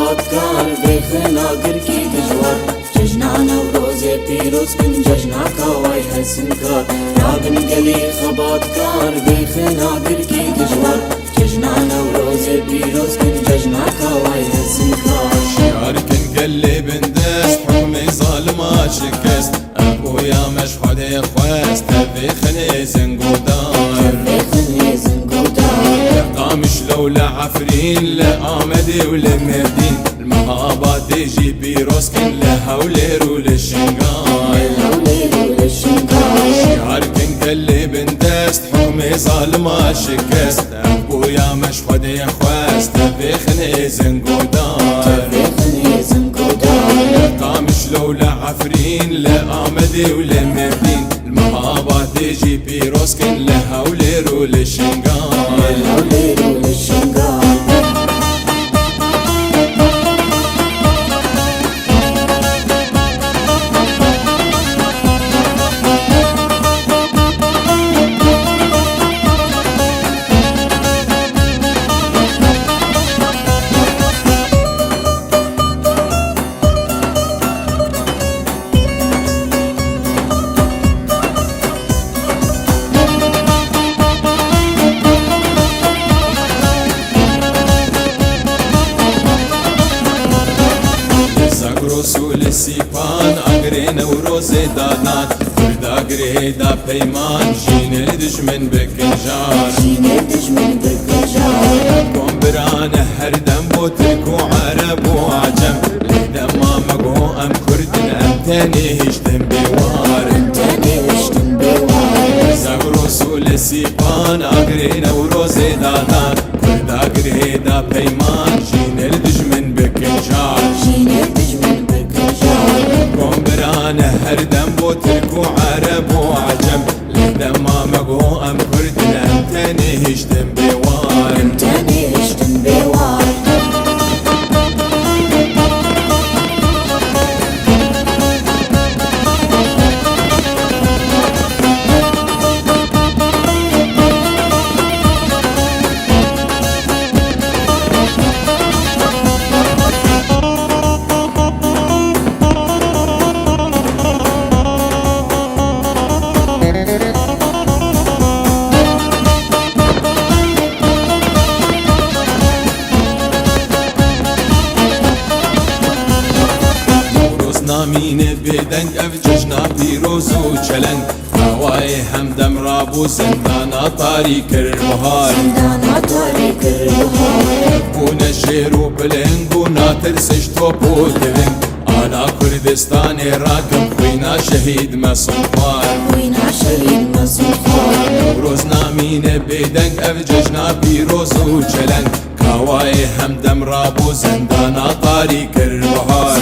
خبات کار بخنا گرکی دجوار ججنا نوروز پیروز کن ججنا کاوای حسن کار رابن گلی خبات کار بخنا گرکی دجوار ججنا نوروز پیروز کن ججنا کاوای حسن کار شعار کن قلي بندست حكمي ظالما شكست ابويا مشهود خواست بخني زنقودار قامش لولا عفرين لآمدي ولمردين المهابات تجي بيروسكن لهولير وللشنقاي شعار كن قلي بندست حكمي ظالما شكست ابويا مشهود خواست بخني زنقودار قامش لولا عفرين لآمدي ولمردين المهابات تجي بيروسكن لهولير وللشنقاي رسول سيبان اقرين وروزي دانات ورد اقري دا بيمان جين الدجمن بكنجار قوم برانه هردم بوترك وعرب وعجم لدم ما مقهو ام كردن ام تاني هشتم بيوار زاق رسول سيبان اقرين وروزي دانات ورد اقري دا بيمان جين الدجمن بكنجار أنا هردم بوترك وعرب وعجم لدم ما مقهو أم كردن أمتاني هشتم بيوار نامين بدنگ اف ججنا پیروز و چلنگ هوای همدم رابو زندانا طاری کر بهار بونه شیر و بلنگ و ناترسش توپ و دلنگ آلا کردستان راکم خوینا شهید مسنفار روز نامین بدنگ اف ججنا پیروز و چلنگ هوای همدم رابو زندانا طاری کر بهار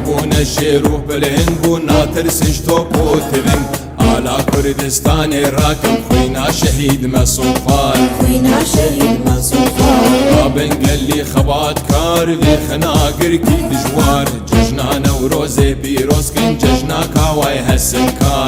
بونه شیر و بلنگ و ناترسش توپ و تلنگ آلا کردستان راکم خوینا شهید مسنفار رابن قلی خبات کار وی خناگر کی دجوار ججنا نوروز پیروز کن ججنا کاوای حسن کار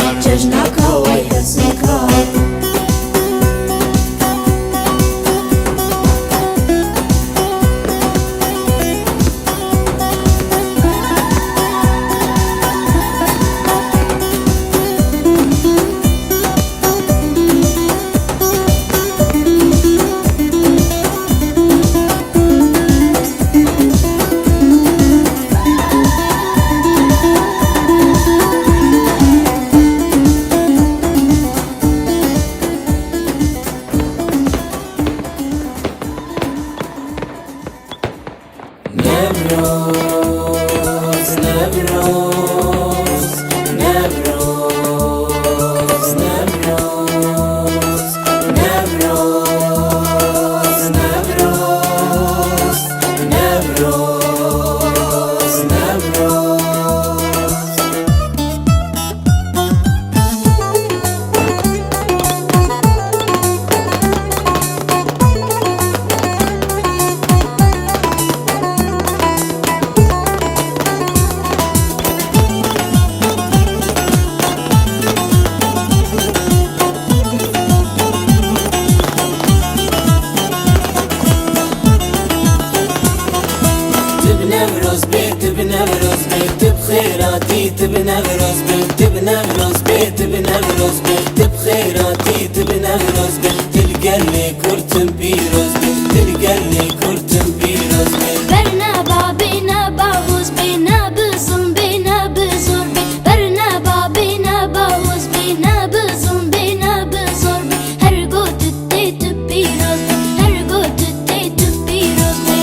نوروز بي تلقى اللي كرتم بيروز بي تلقى اللي كرتم بيروز بي برنا بابينا باوز بينا بظلم بينا بزور بي برنا بابينا باوز بينا بظلم بينا بزور بي هر قوت التيت بيروز بي هر قوت التيت بيروز بي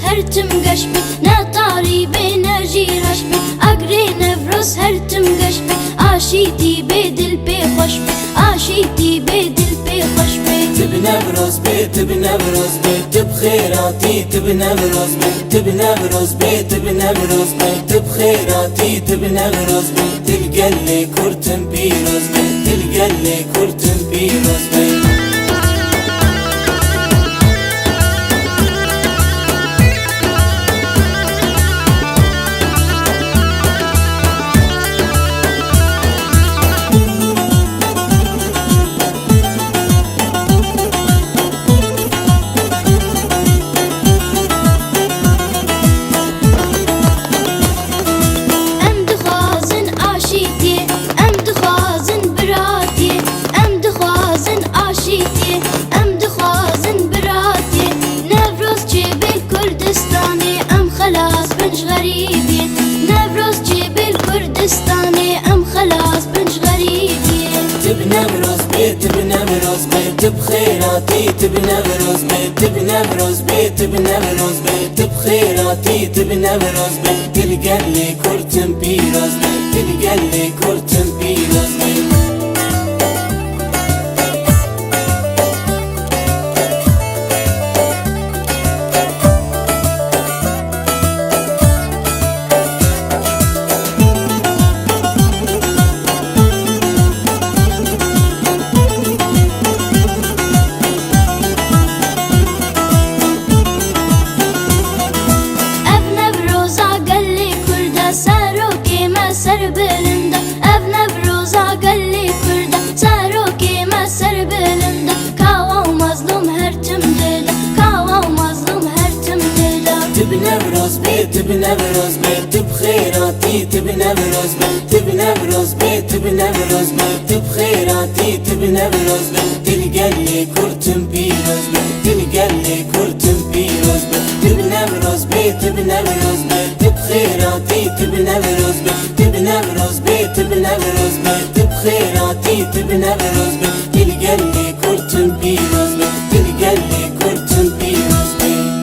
هرتم قشبي ناطاري بين جيرش بي أقري نفرس هرتم قشبي عاشيتي بيدل بي خشبي عاشيتي بيدل بي خشبي تبنى بروز بي تبنى بروز بي تبخيراتي تبنى بروز بي تبنى بروز بي تبنى بروز بي تبخيراتي تبنى بروز بي تلقى اللي كرتم بيروز بي تلقى اللي كرتم بيروز بي تبنى بروز بي تبنى بروز بي تبخيراتي تبنى بروز بي تبنى بروز بي تبنى بروز بي تبخيراتي تبنى بروز بي تلقى اللي كرتم بيروز بي تلقى اللي كرتم بيروز بي تبنى بروز بي تبنى بروز بي تبخيراتي تبنى بروز بي تبنى بروز بي تبنى بروز بي تبخيراتي تبنى بروز بي تلقى اللي كرتم بيروز بي تلقى اللي كرتم بيروز بي تبنى بروز بي تبنى بروز بي تبخيراتي تبنى بروز بي تبنى بروز بي تبنى بروز بي تبخيراتي تبنى بروز بي